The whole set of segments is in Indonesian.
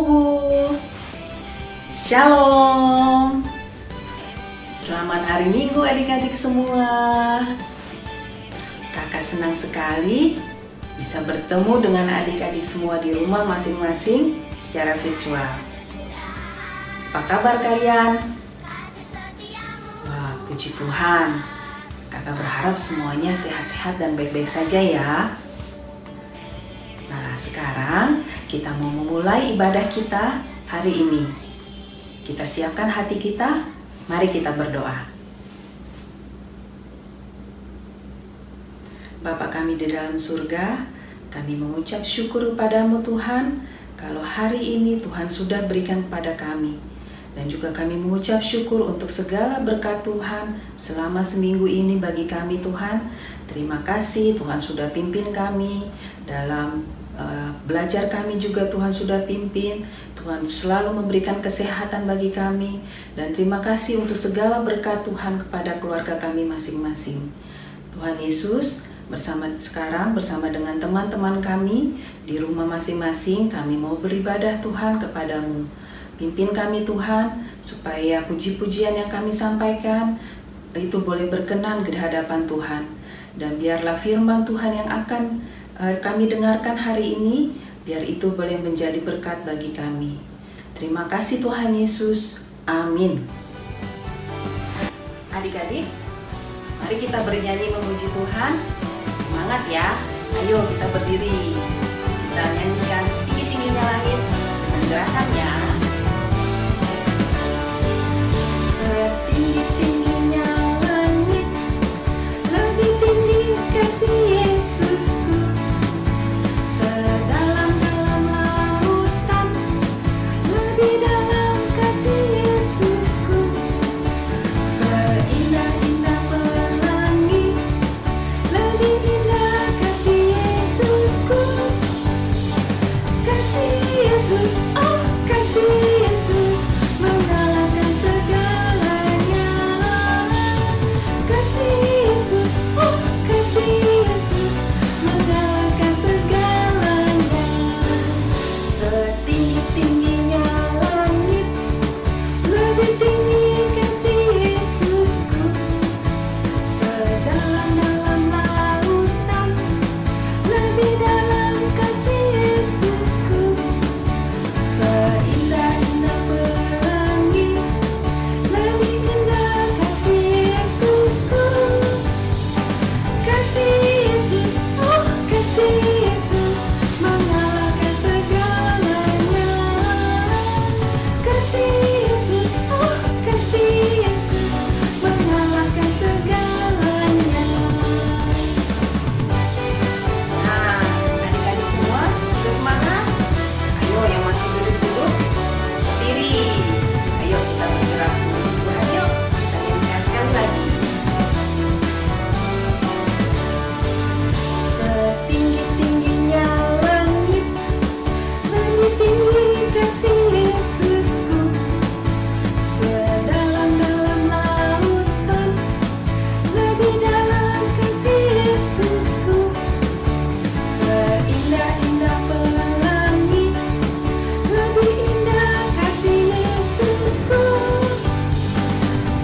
Bubu. Shalom. Selamat hari Minggu adik-adik semua. Kakak senang sekali bisa bertemu dengan adik-adik semua di rumah masing-masing secara virtual. Apa kabar kalian? Wah, puji Tuhan. Kakak berharap semuanya sehat-sehat dan baik-baik saja ya. Nah, sekarang kita mau memulai ibadah kita hari ini. Kita siapkan hati kita, mari kita berdoa. Bapa kami di dalam surga, kami mengucap syukur kepadamu Tuhan, kalau hari ini Tuhan sudah berikan kepada kami. Dan juga kami mengucap syukur untuk segala berkat Tuhan selama seminggu ini bagi kami Tuhan. Terima kasih Tuhan sudah pimpin kami dalam belajar kami juga Tuhan sudah pimpin. Tuhan selalu memberikan kesehatan bagi kami. Dan terima kasih untuk segala berkat Tuhan kepada keluarga kami masing-masing. Tuhan Yesus, sekarang bersama dengan teman-teman kami di rumah masing-masing, kami mau beribadah Tuhan kepadamu. Pimpin kami Tuhan, supaya puji-pujian yang kami sampaikan itu boleh berkenan di hadapan Tuhan. Dan biarlah firman Tuhan yang akan kami dengarkan hari ini, biar itu boleh menjadi berkat bagi kami. Terima kasih Tuhan Yesus. Amin. Adik-adik, mari kita bernyanyi memuji Tuhan. Semangat ya. Ayo kita berdiri. Kita nyanyikan setinggi-tingginya langit dengan gerakannya. Setinggi-tingginya langit, lebih tinggi kasih Yesusku. Sedalam-dalam lautan, lebih dalam kasih Yesusku. Seindah-indah pelangi, lebih indah kasih Yesusku. Kasih Yesus, oh kasih Yesus, mengalahkan segalanya. Kasih Yesus, oh kasih Yesus, mengalahkan segalanya. Setinggi-tingginya langit, lebih tinggi kasih Yesusku. Sedalam-dalam lautan, lebih dalam kasih Yesusku. Seindah-indah pelangi, lebih indah kasih Yesusku. Kasih Yesus, oh kasih Yesus, mengalahkan segalanya. Kasih Yesus, oh kasih Yesus, mengalahkan segalanya. Nah, adik-adik semua sudah semangat? Ayo yang masih duduk-duduk, berdiri. Ayo kita bergerak menuju Tuhan yuk. Kita nyanyikan sekali lagi. Setinggi-tingginya langit, lebih tinggi kasih Yesusku. Sedalam-dalam lautan, lebih dalam kasih Yesusku. Seindah-indah pelangi, lebih indah kasih Yesusku.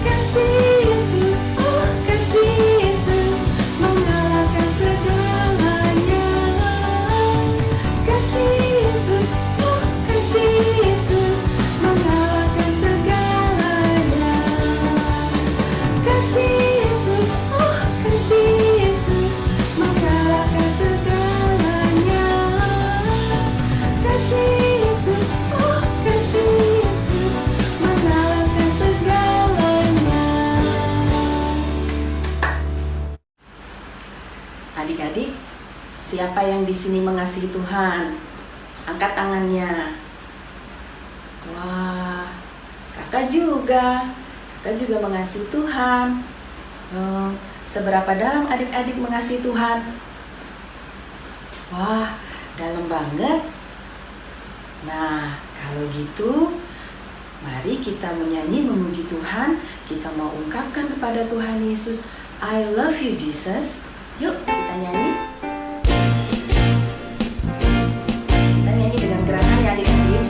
Kasih Yesus, oh kasih Yesus, mengalahkan segalanya. Kasih Yesus, oh kasih Yesus, mengalahkan segalanya. Kasih Yesus, oh kasih Yesus, mengalahkan segalanya. Kasih Yesus, oh kasih Yesus, mengalahkan segalanya. Adik-adik, siapa yang di sini mengasihi Tuhan? Angkat tangannya. Wah, kakak juga mengasihi Tuhan. Seberapa dalam adik-adik mengasihi Tuhan? Wah, dalam banget. Nah, kalau gitu, mari kita menyanyi memuji Tuhan. Kita mau ungkapkan kepada Tuhan Yesus, I love you Jesus. Yuk kita nyanyi. Kita nyanyi dengan gerakan ya adik-adik.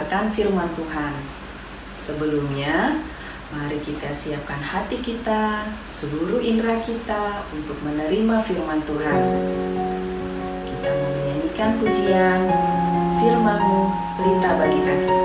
mendengarkan firman Tuhan. Sebelumnya, mari kita siapkan hati kita, seluruh indera kita untuk menerima firman Tuhan. Kita mau menyanyikan pujian, firman-Mu pelita bagi kakiku.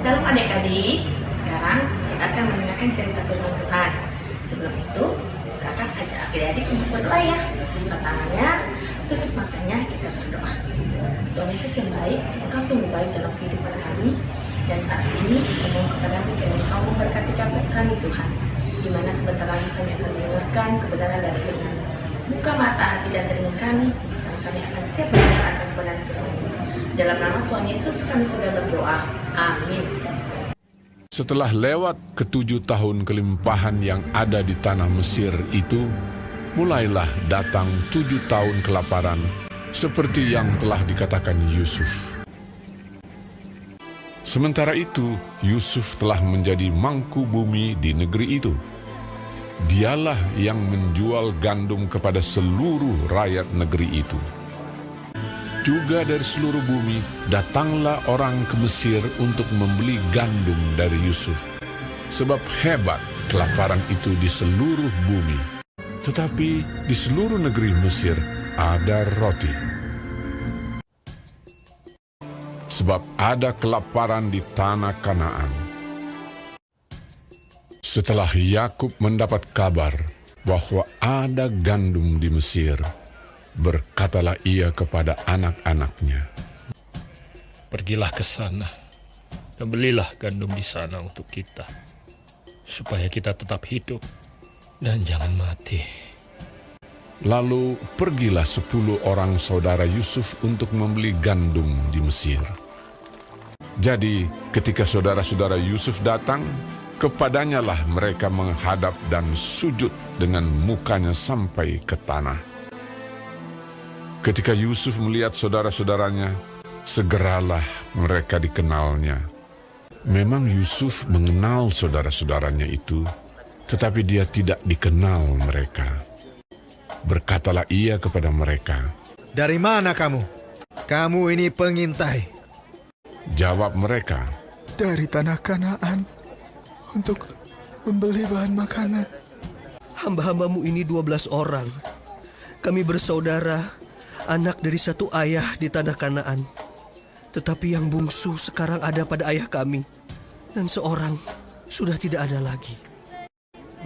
Salam adik-adik, sekarang kita akan mendengarkan cerita firman Tuhan. Sebelum itu, kakak ajak adik-adik untuk berdoa ya. Pertamanya, tutup matanya, kita berdoa. Tuhan Yesus yang baik, Engkau sungguh baik dalam kehidupan kami. Dan saat ini, kita mohon kepadamu kiranya Engkau memberkati kami Tuhan. Di mana sebentar lagi kami akan mendengarkan kebenaran dari firman. Buka mata hati dan telinga kami, dan kami akan siap mendengarkan kebenaran firman. Dalam nama Tuhan Yesus kami sudah berdoa. Amin. Setelah lewat ke-7 tahun kelimpahan yang ada di tanah Mesir itu, mulailah datang 7 tahun kelaparan, seperti yang telah dikatakan Yusuf. Sementara itu, Yusuf telah menjadi mangku bumi di negeri itu. Dialah yang menjual gandum kepada seluruh rakyat negeri itu. Juga dari seluruh bumi datanglah orang ke Mesir untuk membeli gandum dari Yusuf. Sebab hebat kelaparan itu di seluruh bumi. Tetapi di seluruh negeri Mesir ada roti. Sebab ada kelaparan di tanah Kanaan. Setelah Yakub mendapat kabar bahwa ada gandum di Mesir, berkatalah ia kepada anak-anaknya, "Pergilah ke sana dan belilah gandum di sana untuk kita, supaya kita tetap hidup dan jangan mati." Lalu pergilah 10 orang saudara Yusuf untuk membeli gandum di Mesir. Jadi ketika saudara-saudara Yusuf datang, kepadanya lah mereka menghadap dan sujud dengan mukanya sampai ke tanah. Ketika Yusuf melihat saudara-saudaranya, segeralah mereka dikenalnya. Memang Yusuf mengenal saudara-saudaranya itu, tetapi dia tidak dikenal mereka. Berkatalah ia kepada mereka, "Dari mana kamu? Kamu ini pengintai." Jawab mereka, Dari tanah Kanaan untuk membeli bahan makanan. Hamba-hambamu ini 12 orang. Kami bersaudara, anak dari satu ayah di tanah Kanaan. Tetapi yang bungsu sekarang ada pada ayah kami, dan seorang sudah tidak ada lagi.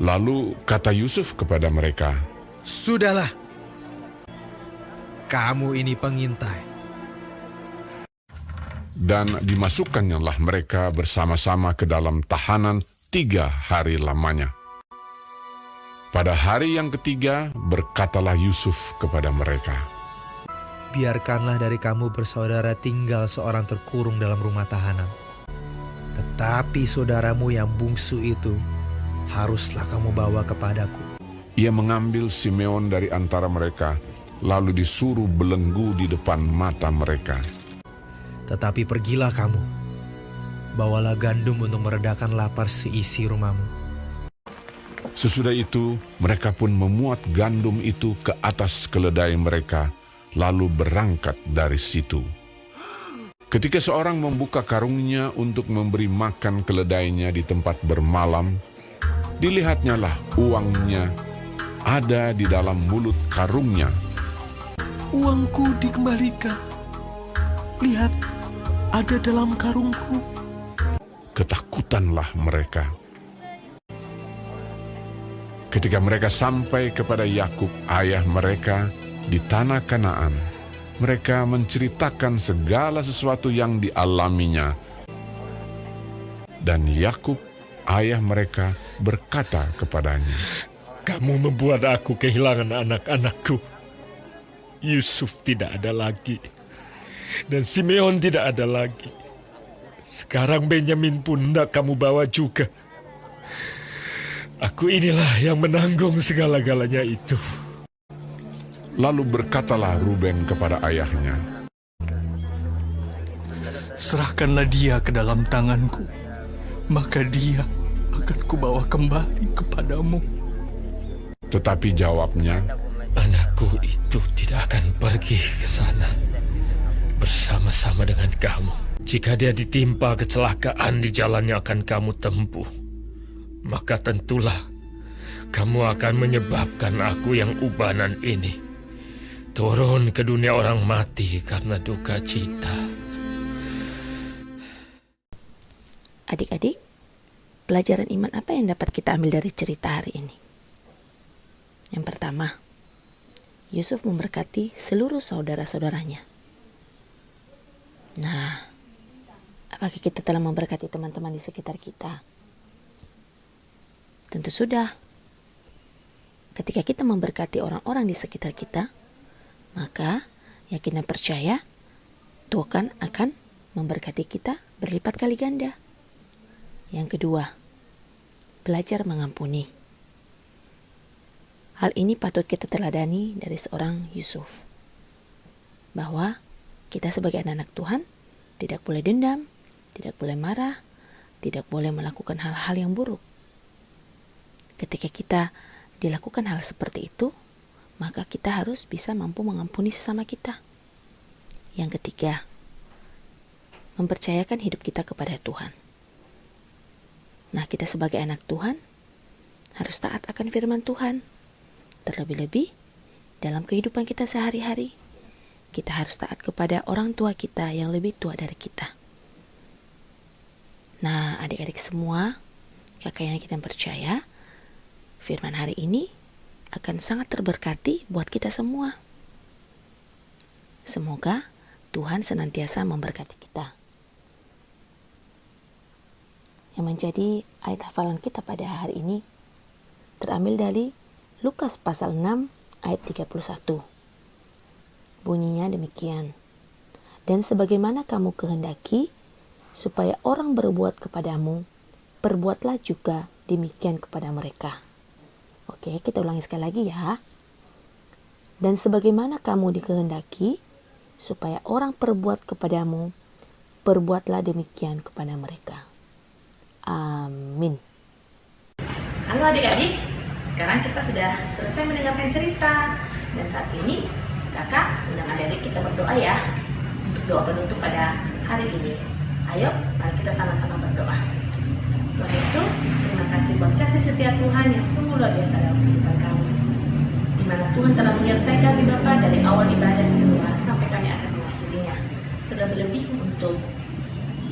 Lalu kata Yusuf kepada mereka, Sudahlah, kamu ini pengintai. dan dimasukkannya mereka bersama-sama ke dalam tahanan 3 hari lamanya. Pada hari yang ketiga berkatalah Yusuf kepada mereka, Biarkanlah dari kamu bersaudara tinggal seorang terkurung dalam rumah tahanan. Tetapi saudaramu yang bungsu itu haruslah kamu bawa kepadaku. ia mengambil Simeon dari antara mereka, lalu disuruh belenggu di depan mata mereka. Tetapi pergilah kamu, bawalah gandum untuk meredakan lapar seisi rumahmu. Sesudah itu, mereka pun memuat gandum itu ke atas keledai mereka, lalu berangkat dari situ. Ketika seorang membuka karungnya untuk memberi makan keledainya di tempat bermalam, dilihatnyalah uangnya ada di dalam mulut karungnya. Uangku dikembalikan. Lihat, ada dalam karungku. Ketakutanlah mereka. Ketika mereka sampai kepada Yakub, ayah mereka, di tanah Kanaan, mereka menceritakan segala sesuatu yang dialaminya. Dan Yakub, ayah mereka, berkata kepadanya, Kamu membuat aku kehilangan anak-anakku. Yusuf tidak ada lagi, dan Simeon tidak ada lagi. Sekarang Benyamin pun hendak kamu bawa juga. Aku inilah yang menanggung segala-galanya itu. Lalu berkatalah Ruben kepada ayahnya, Serahkanlah dia ke dalam tanganku, maka dia akan kubawa kembali kepadamu. tetapi jawabnya, Anakku itu tidak akan pergi ke sana bersama-sama dengan kamu. Jika dia ditimpa kecelakaan di jalan yang akan kamu tempuh, maka tentulah kamu akan menyebabkan aku yang ubanan ini turun ke dunia orang mati karena duka cita. Adik-adik, pelajaran iman apa yang dapat kita ambil dari cerita hari ini? Yang pertama, Yusuf memberkati seluruh saudara-saudaranya. Nah, apakah kita telah memberkati teman-teman di sekitar kita? Tentu sudah. Ketika kita memberkati orang-orang di sekitar kita, maka yakin dan percaya Tuhan akan memberkati kita berlipat kali ganda. Yang kedua, belajar mengampuni. Hal ini patut kita teladani dari seorang Yusuf. Bahwa kita sebagai anak-anak Tuhan tidak boleh dendam, tidak boleh marah, tidak boleh melakukan hal-hal yang buruk. Ketika kita dilakukan hal seperti itu, maka kita harus bisa mampu mengampuni sesama kita. Yang ketiga, mempercayakan hidup kita kepada Tuhan. Nah, kita sebagai anak Tuhan harus taat akan firman Tuhan. Terlebih-lebih dalam kehidupan kita sehari-hari, kita harus taat kepada orang tua kita yang lebih tua dari kita. Nah, adik-adik semua, kakak yang kita percaya, firman hari ini akan sangat terberkati buat kita semua. Semoga Tuhan senantiasa memberkati kita. Yang menjadi ayat hafalan kita pada hari ini terambil dari Lukas pasal 6 ayat 31. Bunyinya demikian. Dan sebagaimana kamu kehendaki supaya orang berbuat kepadamu, perbuatlah juga demikian kepada mereka. Oke, kita ulangi sekali lagi ya. Dan sebagaimana kamu dikehendaki supaya orang perbuat kepadamu, perbuatlah demikian kepada mereka. Amin. Halo adik-adik, sekarang kita sudah selesai mendengarkan cerita. Dan saat ini kakak undang adik-adik kita berdoa ya, untuk doa penutup pada hari ini. Ayo, mari kita sama-sama berdoa. Tuhan Yesus, terima kasih buat kasih setia Tuhan yang sungguh luar biasa dalam kehidupan kami. Di mana Tuhan telah menyertai kami Bapa dari awal ibadah semula sampai kami akan mengakhirinya. Terlebih-lebih untuk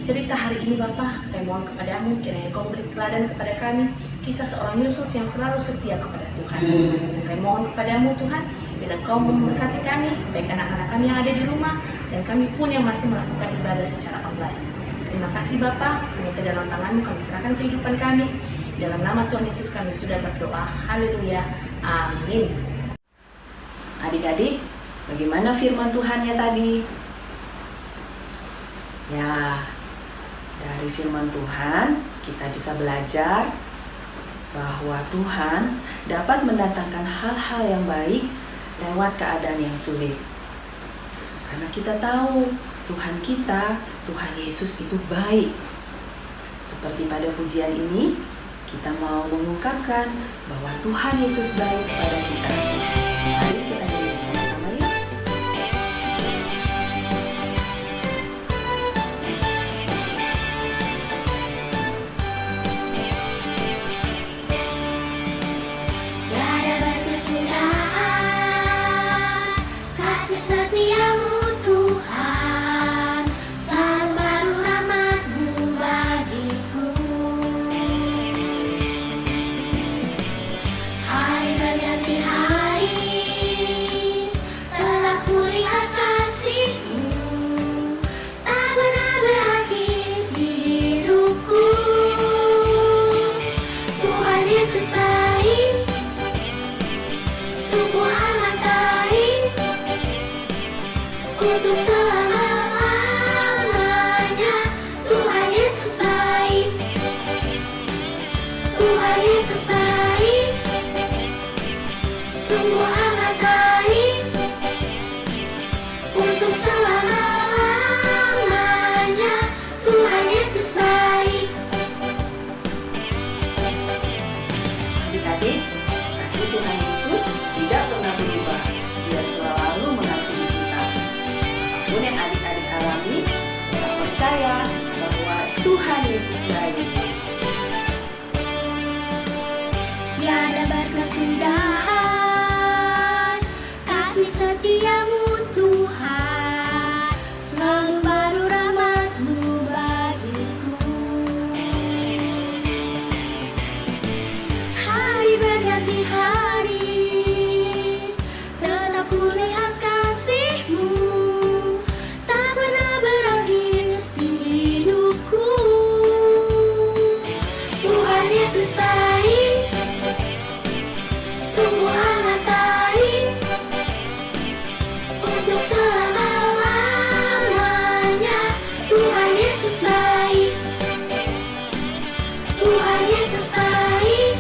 cerita hari ini Bapa, kami mohon kepadamu kiranya Kau beri teladan kepada kami kisah seorang Yusuf yang selalu setia kepada Tuhan. Dan kami mohon kepadamu Tuhan, bila Kau memberkati kami, baik anak-anak kami yang ada di rumah dan kami pun yang masih melakukan ibadah secara online. Terima kasih Bapa, hanya ke dalam tangan-Mu kami serahkan kehidupan kami. Dalam nama Tuhan Yesus kami sudah berdoa. Haleluya. Amin. Adik-adik, bagaimana firman Tuhannya tadi? Ya, dari firman Tuhan kita bisa belajar bahwa Tuhan dapat mendatangkan hal-hal yang baik lewat keadaan yang sulit. Karena kita tahu Tuhan kita, Tuhan Yesus itu baik. Seperti pada pujian ini, kita mau mengungkapkan bahwa Tuhan Yesus baik kepada kita. Mari kita nyanyi bersama-sama ya. Tiada berkesudahan kasih setiamu Tuhan, selalu baru rahmat-Mu bagiku. Hari berganti hari telah kulihat kasih-Mu, tak pernah berakhir di hidupku. Tuhan Yesus baik, sungguh amat baik, untuk selama-lamanya. Tuhan Yesus baik, Tuhan Yesus baik, sungguh amat baik, untuk selama-lamanya. Tuhan Yesus baik. Adik-adik, kasih Tuhan Yesus tidak pernah berubah. Dia selalu mengasihi kita. Apapun yang adik-adik alami, kita percaya bahwa Tuhan Yesus baik. Tiada berkesudahan kasih setiamu Tuhan, selalu baru rahmat-Mu bagiku. Hari berganti hari tetap kulihat kasih-Mu, tak pernah berakhir di hidupku. Tuhan Yesus baik, sungguh amat baik, untuk selama-lamanya. Tuhan Yesus baik, Tuhan Yesus baik,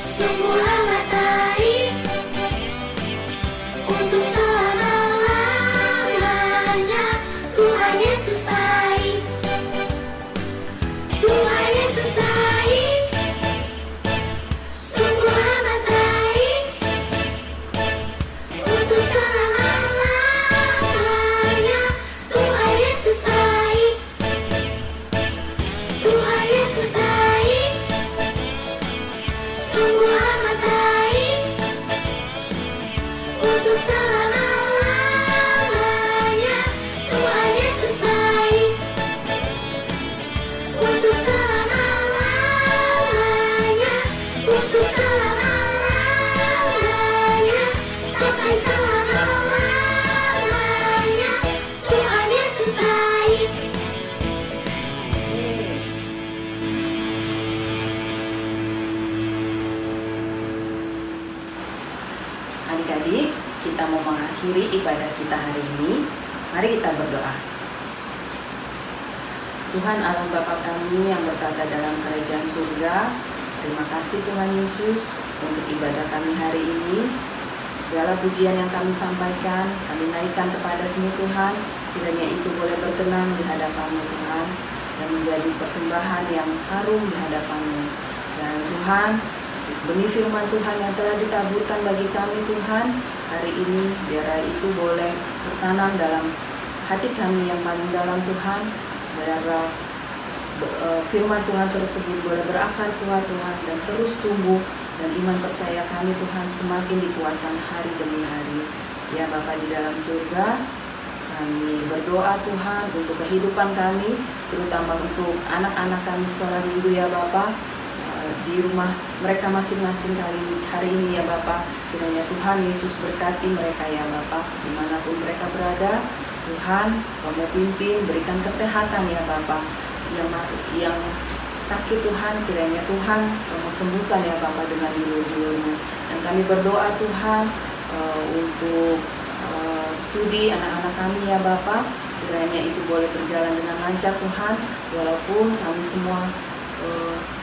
sungguh amat baik, untuk selama-lamanya. Tuhan Yesus baik, Tuhan Yesus baik, sungguh amat baik, untuk selama-lamanya. Tuhan Yesus baik, Tuhan Yesus baik, sungguh amat baik, untuk selama-lamanya. Tuhan Yesus baik, untuk selama-lamanya, untuk selama-lamanya, sampai selama-lamanya. Tuhan Yesus baik. Adik-adik, kita mau mengakhiri ibadah kita hari ini. Mari kita berdoa. Tuhan Allah Bapa kami yang bertata dalam kerajaan surga, terima kasih Tuhan Yesus untuk ibadah kami hari ini. Segala pujian yang kami sampaikan, kami naikkan kepada-Mu Tuhan, kiranya itu boleh berkenan di hadapan-Mu Tuhan, dan menjadi persembahan yang harum di hadapan-Mu. Dan Tuhan, benih firman Tuhan yang telah ditaburkan bagi kami Tuhan, hari ini biar itu boleh tertanam dalam hati kami yang paling dalam Tuhan, biarlah firman Tuhan tersebut boleh berakar kuat Tuhan dan terus tumbuh, dan iman percaya kami Tuhan semakin dikuatkan hari demi hari. Ya Bapa di dalam surga, kami berdoa Tuhan untuk kehidupan kami, terutama untuk anak-anak kami sekolah minggu ya Bapa, di rumah mereka masing-masing hari ini ya Bapa. Kiranya Tuhan Yesus berkati mereka ya Bapa, dimanapun mereka berada. Tuhan, Kamu pimpin, berikan kesehatan ya Bapa. Yang sakit Tuhan, kiranya Tuhan Kamu sembuhkan ya Bapa dengan julur-julur-Mu. Dan kami berdoa Tuhan untuk studi anak-anak kami ya Bapa, kiranya itu boleh berjalan dengan lancar Tuhan, walaupun kami semua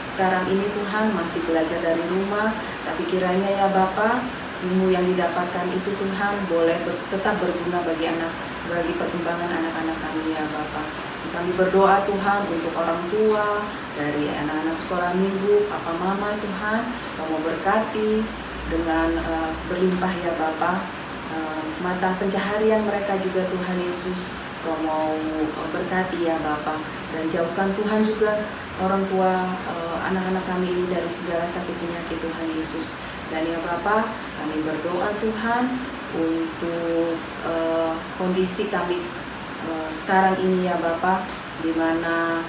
sekarang ini Tuhan masih belajar dari rumah, tapi kiranya ya Bapa, ilmu yang didapatkan itu Tuhan boleh tetap berguna bagi perkembangan anak-anak kami ya Bapa. Kami berdoa Tuhan untuk orang tua dari anak-anak sekolah minggu, papa mama Tuhan, Kamu berkati dengan berlimpah ya Bapa, mata pencaharian mereka juga Tuhan Yesus, Kau mau berkati ya Bapa, dan jauhkan Tuhan juga orang tua anak-anak kami ini dari segala sakit penyakit Tuhan Yesus. Dan ya Bapa, kami berdoa Tuhan untuk kondisi kami sekarang ini ya Bapa, di mana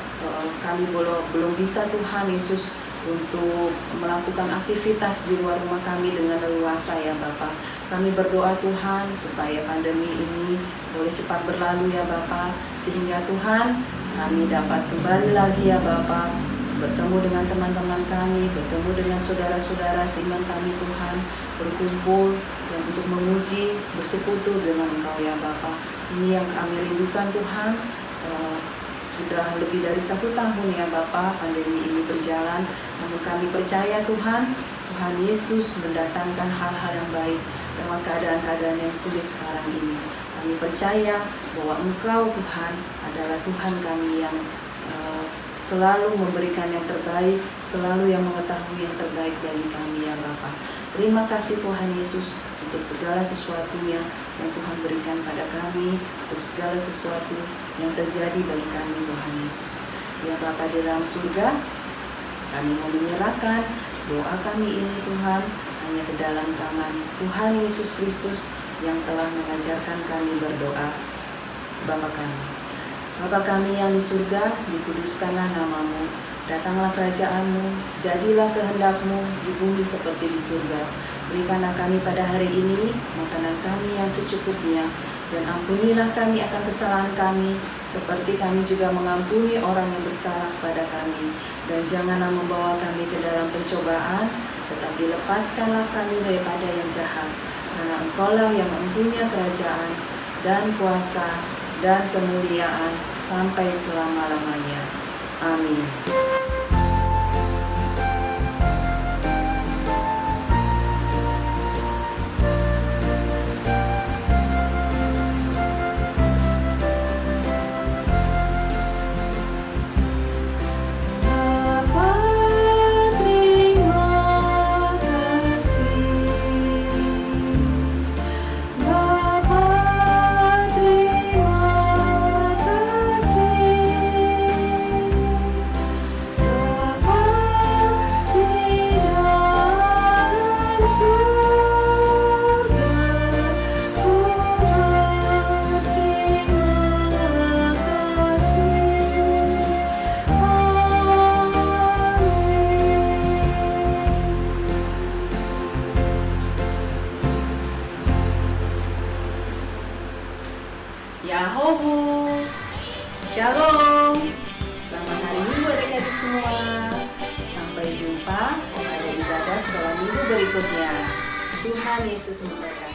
kami belum bisa Tuhan Yesus untuk melakukan aktivitas di luar rumah kami dengan leluasa ya Bapa. Kami berdoa Tuhan supaya pandemi ini boleh cepat berlalu ya Bapa, sehingga Tuhan kami dapat kembali lagi ya Bapa, bertemu dengan teman-teman kami, bertemu dengan saudara-saudara seiman kami Tuhan, berkumpul dan untuk memuji, bersekutu dengan Engkau ya Bapa. Ini yang kami rindukan Tuhan. Sudah lebih dari 1 tahun ya Bapa pandemi ini berjalan, namun kami percaya Tuhan Yesus mendatangkan hal-hal yang baik lewat keadaan-keadaan yang sulit sekarang ini. Kami percaya bahwa Engkau Tuhan adalah Tuhan kami yang selalu memberikan yang terbaik, selalu yang mengetahui yang terbaik bagi kami ya Bapa. Terima kasih Tuhan Yesus untuk segala sesuatunya yang Tuhan berikan pada kami, untuk segala sesuatu yang terjadi bagi kami Tuhan Yesus. Ya Bapa di dalam surga, kami mau menyerahkan doa kami ini Tuhan hanya ke dalam tangan Tuhan Yesus Kristus yang telah mengajarkan kami berdoa. Bapa kami yang di surga, dikuduskanlah nama-Mu, datanglah kerajaan-Mu, jadilah kehendak-Mu di bumi seperti di surga. Berikanlah kami pada hari ini makanan kami yang secukupnya, dan ampunilah kami akan kesalahan kami, seperti kami juga mengampuni orang yang bersalah pada kami. Dan janganlah membawa kami ke dalam pencobaan, tetapi lepaskanlah kami daripada yang jahat. Karena Engkau-lah yang mempunyai kerajaan dan kuasa dan kemuliaan sampai selama-lamanya. Amin. Yahobu, Shalom. Selamat hari Minggu adik-adik semua. Sampai jumpa pada ibadah sekolah minggu berikutnya. Tuhan Yesus memberkati.